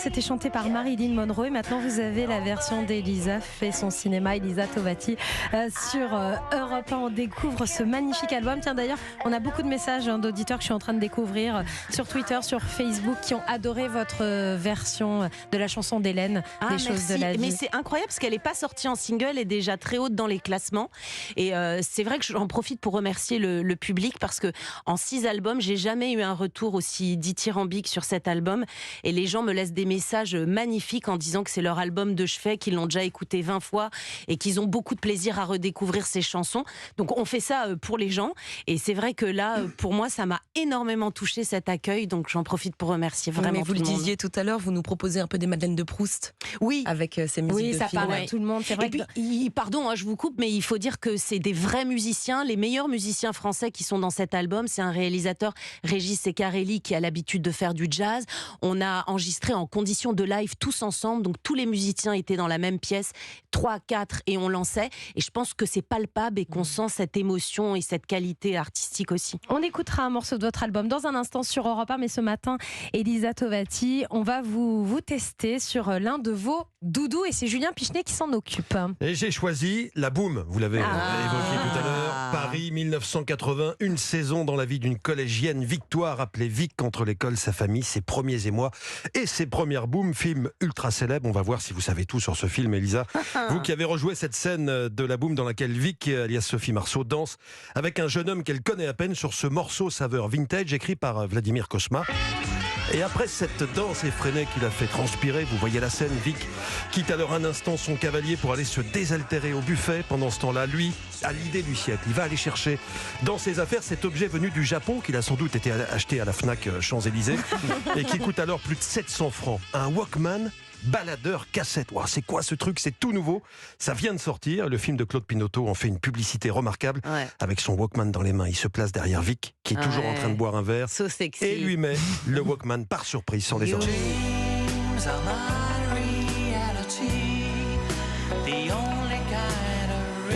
c'était chanté par Marilyn Monroe et maintenant vous avez la version d'Elisa fait son cinéma, Elisa Tovati sur Europe 1. On découvre ce magnifique album. Tiens, d'ailleurs, on a beaucoup de messages d'auditeurs que je suis en train de découvrir sur Twitter, sur Facebook, qui ont adoré votre version de la chanson d'Hélène, Des choses de la vie. Mais c'est incroyable parce qu'elle n'est pas sortie en single, elle est déjà très haute dans les classements. Et c'est vrai que j'en profite pour remercier le public parce que en 6 albums, j'ai jamais eu un retour aussi dithyrambique sur cet album. Et les gens me laissent des messages magnifiques en disant que c'est leur album de chevet, qu'ils l'ont déjà écouté 20 fois et qu'ils ont beaucoup de plaisir à redécouvrir ces chansons. Donc on fait ça pour les gens. Et c'est vrai que là, pour moi, ça m'a énormément touché cet accueil. Donc j'en profite pour remercier vraiment mais vous tout le le monde. disiez tout à l'heure, vous nous proposez un peu des Madeleines de Proust. Oui. Avec ces musiques de ça films. parle à tout le monde. C'est vrai. Et puis, pardon, je vous coupe, mais il faut dire que c'est des vrais musiciens, les meilleurs musiciens français qui sont dans cet album. C'est un réalisateur, Régis Ceccarelli, qui a l'habitude de faire du jazz. On a enregistré en conditions de live tous ensemble, donc tous les musiciens étaient dans la même pièce, 3, 4, et on lançait. Et je pense que c'est palpable et qu'on sent cette émotion et cette qualité artistique aussi. On écoutera un morceau de votre album dans un instant sur Europe 1, mais ce matin, Elisa Tovati, on va vous tester sur l'un de vos doudous et c'est Julien Pichenet qui s'en occupe. Et j'ai choisi La Boum, vous l'avez évoqué tout à l'heure. Paris 1980, une saison dans la vie d'une collégienne, Victoire, appelée Vic, entre l'école, sa famille, ses premiers émois et ses premières booms, film ultra célèbre. On va voir si vous savez tout sur ce film, Elisa. Vous qui avez rejoué cette scène de La Boum dans laquelle Vic, alias Sophie Marceau, danse avec un jeune homme qu'elle connaît à peine sur ce morceau saveur vintage écrit par Vladimir Cosma. Et après cette danse effrénée qui l'a fait transpirer, vous voyez la scène, Vic quitte alors un instant son cavalier pour aller se désaltérer au buffet. Pendant ce temps-là, lui a l'idée du siècle. Il va aller chercher dans ses affaires cet objet venu du Japon qu'il a sans doute été acheté à la Fnac Champs-Élysées et qui coûte alors plus de 700 francs. Un Walkman baladeur cassette. Wow, c'est quoi ce truc? C'est tout nouveau. Ça vient de sortir. Le film de Claude Pinoteau en fait une publicité remarquable. Ouais. Avec son Walkman dans les mains, il se place derrière Vic, qui est toujours en train de boire un verre. So sexy. Et lui met le Walkman par surprise sur les oreilles.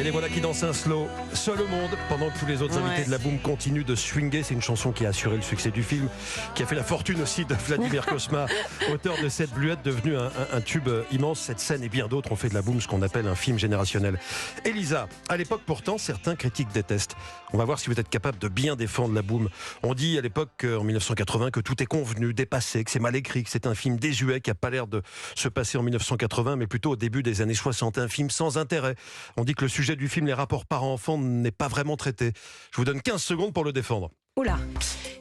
Et les voilà qui dansent un slow, seul au monde, pendant que tous les autres invités de La Boum continuent de swinguer. C'est une chanson qui a assuré le succès du film, qui a fait la fortune aussi de Vladimir Cosma, auteur de cette bluette devenue un tube immense. Cette scène et bien d'autres ont fait de La Boum ce qu'on appelle un film générationnel. Elisa, à l'époque pourtant, certains critiques détestent. On va voir si vous êtes capable de bien défendre La Boum. On dit à l'époque, en 1980, que tout est convenu, dépassé, que c'est mal écrit, que c'est un film désuet qui n'a pas l'air de se passer en 1980, mais plutôt au début des années 60. Un film sans intérêt. On dit que le sujet du film, les rapports parents-enfants, n'est pas vraiment traité. Je vous donne 15 secondes pour le défendre. Oula.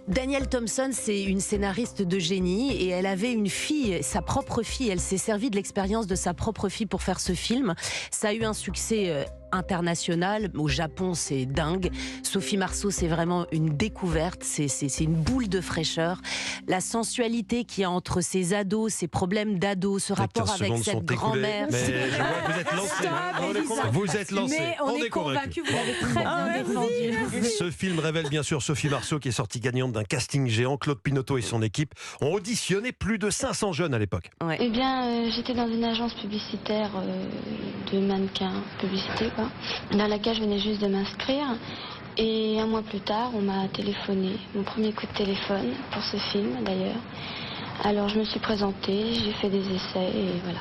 Danielle Thompson, c'est une scénariste de génie et elle avait une fille, sa propre fille. Elle s'est servie de l'expérience de sa propre fille pour faire ce film. Ça a eu un succès international. Au Japon, c'est dingue. Sophie Marceau, c'est vraiment une découverte. C'est une boule de fraîcheur. La sensualité qu'il y a entre ces ados, ces problèmes d'ados, ce rapport avec cette grand-mère. Mais je vois que vous êtes lancé. Vous êtes lancé. Mais on est convaincus, vous l'avez très bien défendu. Ce film révèle bien sûr Sophie Marceau qui est sortie gagnante d'un casting géant. Claude Pinoteau et son équipe ont auditionné plus de 500 jeunes à l'époque. Ouais. Eh bien, j'étais dans une agence publicitaire de mannequins publicité, quoi, dans laquelle je venais juste de m'inscrire. Et un mois plus tard, on m'a téléphoné, mon premier coup de téléphone pour ce film d'ailleurs. Alors je me suis présentée, j'ai fait des essais et voilà.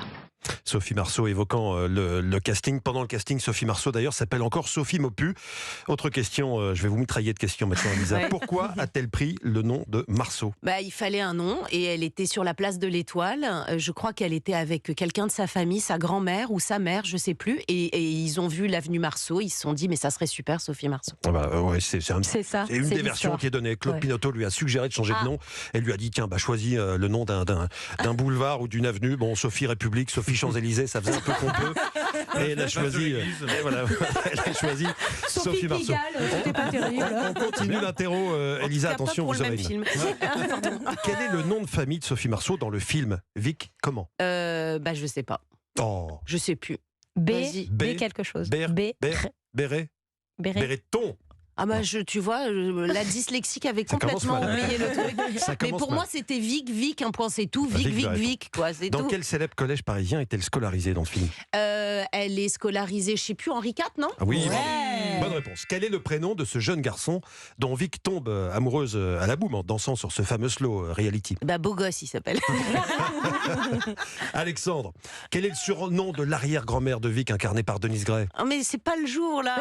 Sophie Marceau évoquant le casting. Pendant le casting, Sophie Marceau d'ailleurs s'appelle encore Sophie Maupu. Autre question, je vais vous mitrailler de questions maintenant, Elisa. Ouais. Pourquoi a-t-elle pris le nom de Marceau ? Il fallait un nom et elle était sur la place de l'Étoile. Je crois qu'elle était avec quelqu'un de sa famille, sa grand-mère ou sa mère, je sais plus. Et ils ont vu l'avenue Marceau, ils se sont dit mais ça serait super Sophie Marceau. Ouais, c'est une des versions qui est donnée. Claude Pinoteau lui a suggéré de changer de nom. Elle lui a dit tiens, choisis le nom d'un boulevard ou d'une avenue. Bon, Sophie République, Sophie Champs-Élysées, ça faisait un peu pompeux. Et elle a choisi, Sophie Marceau. C'était pas terrible. On continue l'interro. Elisa, attention, vous aurez une. Quel est le nom de famille de Sophie Marceau dans le film Vic, comment ? Je sais pas. Oh. Je sais plus. B quelque chose. Béret. Béreton. Ah bah tu vois, la dyslexique avait Ça commence complètement mal. oublié le truc. Ça Mais commence pour mal. moi, c'était Vic, un point, c'est tout. Vic, Vic, Vic, quoi, c'est Dans tout. quel célèbre collège parisien est-elle scolarisée dans le film? Elle est scolarisée, je sais plus, Henri IV, non? Ah oui, Ouais. bonne réponse. Quel est le prénom de ce jeune garçon dont Vic tombe amoureuse à la boum en dansant sur ce fameux slow reality? Bah, beau gosse, il s'appelle. Alexandre, quel est le surnom de l'arrière-grand-mère de Vic incarnée par Denise Gray? Oh, mais c'est pas le jour, là.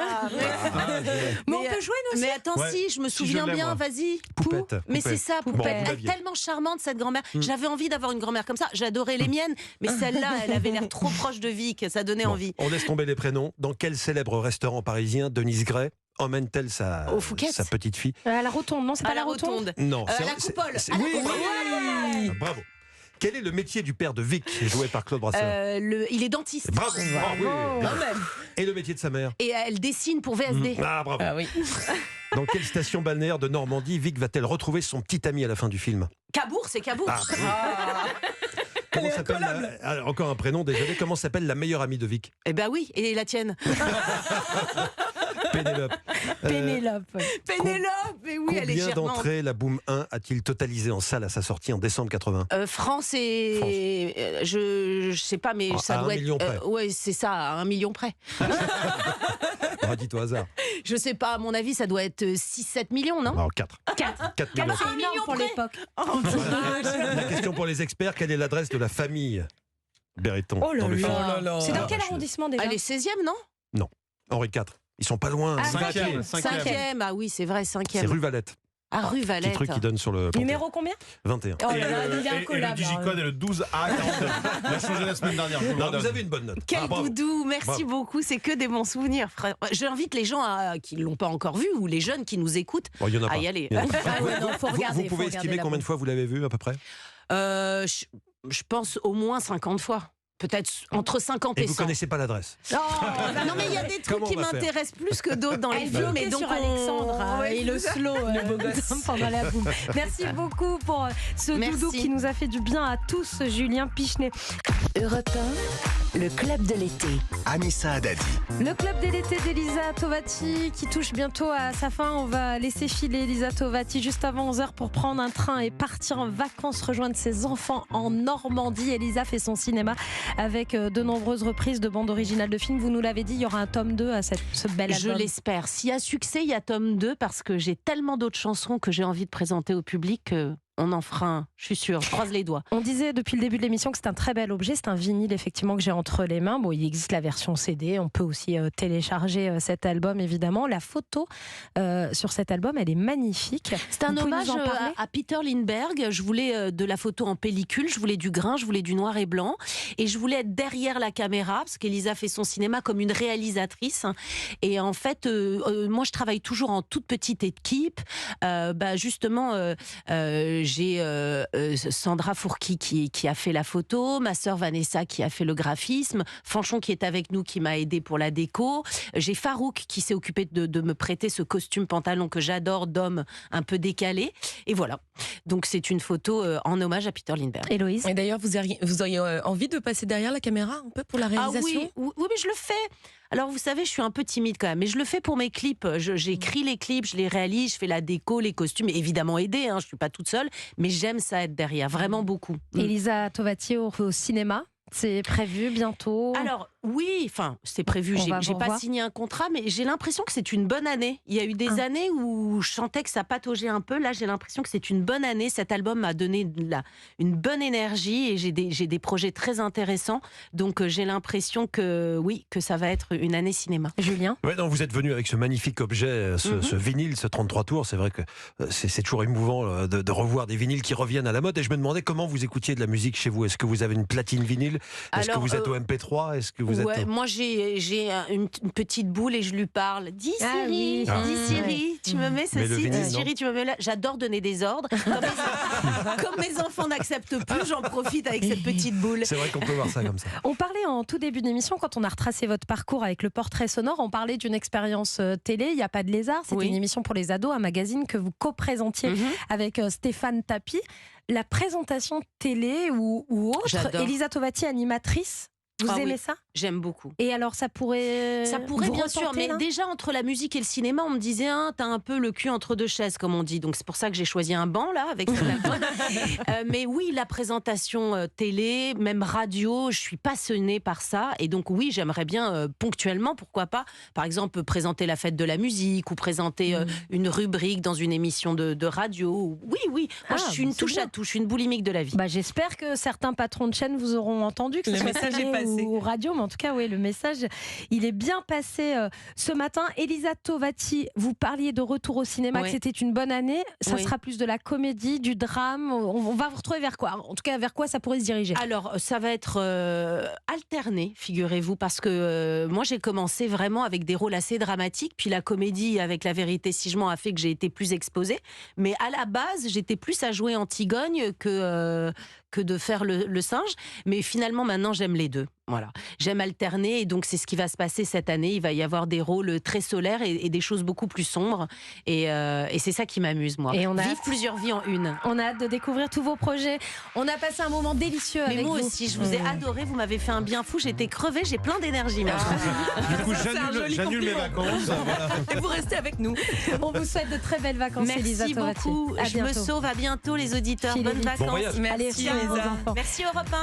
Mais on peut jouer, nous aussi. Mais attends, Ouais. si, je me Si, souviens je l'ai, bien, moi. vas-y. Poupette. Mais Poupette. c'est ça, Bon, Poupette. vous Elle l'aviez. est tellement charmante, cette grand-mère. J'avais envie d'avoir une grand-mère comme ça. J'adorais les miennes, mais celle-là, elle avait l'air trop proche de Vic. Ça donnait Bon, envie. on laisse tomber les prénoms. Dans quel célèbre restaurant parisien Denise Gray emmène-t-elle sa Au Fouquet's. sa petite fille? À la rotonde, non, c'est pas À la rotonde. Non, À la coupole. À la oui, coupole. oui. Bravo. Quel est le métier du père de Vic, joué par Claude Brasseur? Il est dentiste. Bravo. Ah oui. Quand même. Et le métier de sa mère? Et elle dessine pour VSD. Ah bravo. Ah oui. Dans quelle station balnéaire de Normandie Vic va-t-elle retrouver son petit ami à la fin du film? Cabourg, c'est Cabourg. Ah. Comment s'appelle encore un prénom, désolé. Comment s'appelle la meilleure amie de Vic? Eh ben oui, et la tienne. Pénélope. Pénélope. Pénélope, mais oui, elle est Combien charmante. d'entrées la Boom 1 a-t-il totalisé en salle à sa sortie en décembre 80? France et je sais pas, mais À ça 1 doit million être. près. Ouais, c'est ça, à 1 million près. Dit au hasard. Je sais pas, à mon avis, ça doit être 6-7 millions, non? Non, 4. 4. 4 millions. C'est énorme pour l'époque. La question pour les experts, quelle est l'adresse de la famille Berreton Oh là dans le film? là. C'est dans Ah, quel je- arrondissement déjà? Elle est 16e, non? Henri IV. Ils sont pas loin. Ah, Cinquième. 5e, ah oui, c'est vrai, 5e. C'est rue Valette. Ah, rue Petit Valette. truc qui donne sur le Panthéon. Numéro combien? 21. Oh Et là là, il est le incollable. digicode est le 12A42. Il a changé la semaine dernière. je vous Non, l'ordonne. vous avez une bonne note. Quel Ah, bravo. doudou, merci Bravo. beaucoup, c'est que des bons souvenirs, frère. J'invite les gens qui ne l'ont pas encore vu ou les jeunes qui nous écoutent Bon, il y en a à pas. y aller. Il y en a pas. Ah ouais, non, faut Vous- regarder. vous pouvez faut regarder estimer la combien de bombe. fois vous l'avez vu à peu près? Je pense au moins 50 fois. Peut-être entre 50 Et et vous 100. connaissez pas l'adresse? Non, mais il y a des trucs Comment qui on va faire m'intéressent plus que d'autres dans les Elle films. bloquait Et donc sur Alexandre Ouais, et le c'est ça. slow pendant la boum. Merci beaucoup pour ce Merci. doudou qui nous a fait du bien à tous, Julien Pichenet. Europe 1, le club de l'été. Anissa Haddadi. Le club de l'été d'Elisa Tovati qui touche bientôt à sa fin. On va laisser filer Elisa Tovati juste avant 11h pour prendre un train et partir en vacances, rejoindre ses enfants en Normandie. Elisa fait son cinéma avec de nombreuses reprises de bandes originales de films. Vous nous l'avez dit, il y aura un tome 2 à ce bel Je album. l'espère. S'il y a succès, il y a tome 2 parce que j'ai tellement d'autres chansons que j'ai envie de présenter au public qu'on en fera un. Je suis sûre. Je croise les doigts. On disait depuis le début de l'émission que c'est un très bel objet, c'est un vinyle effectivement que j'ai entre les mains. Bon, il existe la version CD, on peut aussi télécharger cet album évidemment. La photo sur cet album, elle est magnifique. C'est un Vous pouvez hommage nous en parler à Peter Lindbergh. Je voulais de la photo en pellicule, je voulais du grain, je voulais du noir et blanc. Et je voulais être derrière la caméra, parce qu'Elisa fait son cinéma comme une réalisatrice. Et en fait, moi, je travaille toujours en toute petite équipe. Justement, j'ai Sandra Fourqui qui a fait la photo, ma sœur Vanessa qui a fait le graphisme, Fanchon qui est avec nous, qui m'a aidé pour la déco. J'ai Farouk qui s'est occupé de me prêter ce costume pantalon que j'adore, d'homme un peu décalé. Et voilà. Donc c'est une photo en hommage à Peter Lindbergh. Héloïse. Et d'ailleurs, vous auriez envie de passer derrière la caméra un peu pour la Ah réalisation? oui, mais je le fais. Alors vous savez, je suis un peu timide quand même, mais je le fais pour mes clips. J'écris les clips, je les réalise, je fais la déco, les costumes, évidemment aidée, je suis pas toute seule, mais j'aime ça être derrière, vraiment beaucoup. Elisa Tovati au cinéma, c'est prévu bientôt. Alors oui, enfin c'est prévu, On va j'ai vous pas revoir. signé un contrat, mais j'ai l'impression que c'est une bonne année. Il y a eu des années où je sentais que ça pataugeait un peu, là j'ai l'impression que c'est une bonne année. Cet album m'a donné une bonne énergie et j'ai des projets très intéressants, donc j'ai l'impression que oui, que ça va être une année cinéma. Julien. Ouais, non, vous êtes venu avec ce magnifique objet, ce vinyle, ce 33 tours. C'est vrai que c'est toujours émouvant de revoir des vinyles qui reviennent à la mode. Et je me demandais comment vous écoutiez de la musique chez vous. Est-ce que vous avez une platine vinyle? Est-ce que Alors, vous êtes au MP3? Est-ce que vous Ouais, êtes... moi j'ai une petite boule et je lui parle. Dis Ah Siri, oui. dis Siri, tu me mets Mais le ceci, vinyle, dis non. Siri, tu me mets là. J'adore donner des ordres. Comme mes enfants n'acceptent plus, j'en profite avec cette petite boule. C'est vrai qu'on peut voir ça comme ça. On parlait en tout début d'émission, quand on a retracé votre parcours avec le portrait sonore, on parlait d'une expérience télé, il n'y a pas de lézard, c'était Oui. une émission pour les ados, un magazine que vous co-présentiez avec Stéphane Tapi. La présentation télé ou autre, J'adore. Elisa Tovati, animatrice, Vous Ah aimez oui. ça? J'aime beaucoup. Et alors ça pourrait vous bien sûr, retenter, mais là déjà entre la musique et le cinéma, on me disait t'as un peu le cul entre deux chaises, comme on dit. Donc c'est pour ça que j'ai choisi un banc là avec cet album. Mais oui, la présentation télé, même radio, je suis passionnée par ça. Et donc oui, j'aimerais bien ponctuellement, pourquoi pas, par exemple présenter la fête de la musique ou présenter une rubrique dans une émission de radio. Oui. Moi je suis une c'est touche bien. à tout, je suis une boulimique de la vie. Bah, j'espère que certains patrons de chaîne vous auront entendu, que ce Le soit message télé est passé. ou radio, mais en tout cas, oui, le message, il est bien passé ce matin. Elisa Tovati, vous parliez de retour au cinéma, Oui. que c'était une bonne année. Ça Oui. sera plus de la comédie, du drame. On va vous retrouver vers quoi? En tout cas, vers quoi ça pourrait se diriger? Alors, ça va être alterné, figurez-vous, parce que moi, j'ai commencé vraiment avec des rôles assez dramatiques, puis la comédie avec La Vérité si je mens a fait que j'ai été plus exposée. Mais à la base, j'étais plus à jouer Antigone que de faire le singe. Mais finalement, maintenant, j'aime les deux. Voilà. J'aime alterner, et donc c'est ce qui va se passer cette année. Il va y avoir des rôles très solaires et des choses beaucoup plus sombres. Et c'est ça qui m'amuse, moi. Et on a Vivre hâte. plusieurs vies en une. On a hâte de découvrir tous vos projets. On a passé un moment délicieux Mais avec moi vous. aussi, je vous ai adoré, vous m'avez fait un bien fou, j'étais crevée, j'ai plein d'énergie maintenant. Du coup, c'est un joli j'annule mes compliment. vacances. Voilà. Et vous restez avec nous. On vous souhaite de très belles vacances, Elisa Merci Tovati. beaucoup, À je me bientôt. sauve, à bientôt les auditeurs, Filez bonnes vite. vacances. Bon voyage. Allez, Merci, ciao, vos Elisa. enfants. Merci Europe 1.